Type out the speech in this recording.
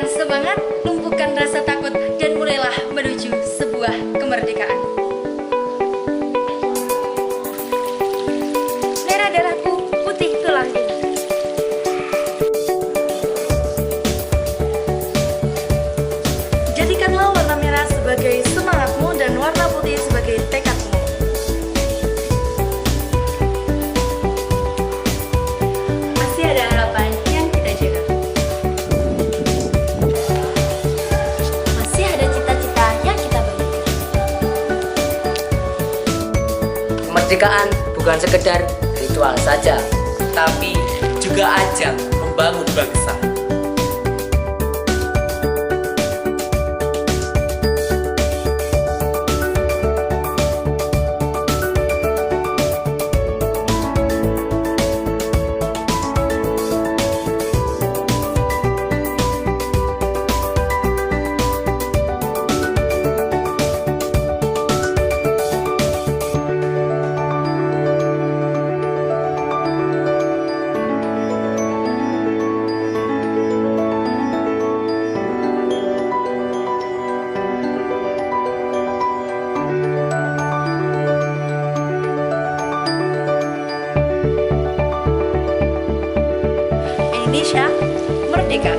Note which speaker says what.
Speaker 1: tingkatkan semangat, lumpuhkan rasa takut, dan mulailah menuju sebuah kemerdekaan. Merah darahku, putih tulangku. Jadikanlah warna merah sebagai semangatmu dan warna putih sebagai tekadmu. Masih ada harapan yang kita jaga.
Speaker 2: Masih ada cita-cita yang kita bangun.
Speaker 3: Kemerdekaan bukan sekedar ritual saja,
Speaker 4: tapi juga ajang membangun bangsa.
Speaker 1: Indonesia merdeka.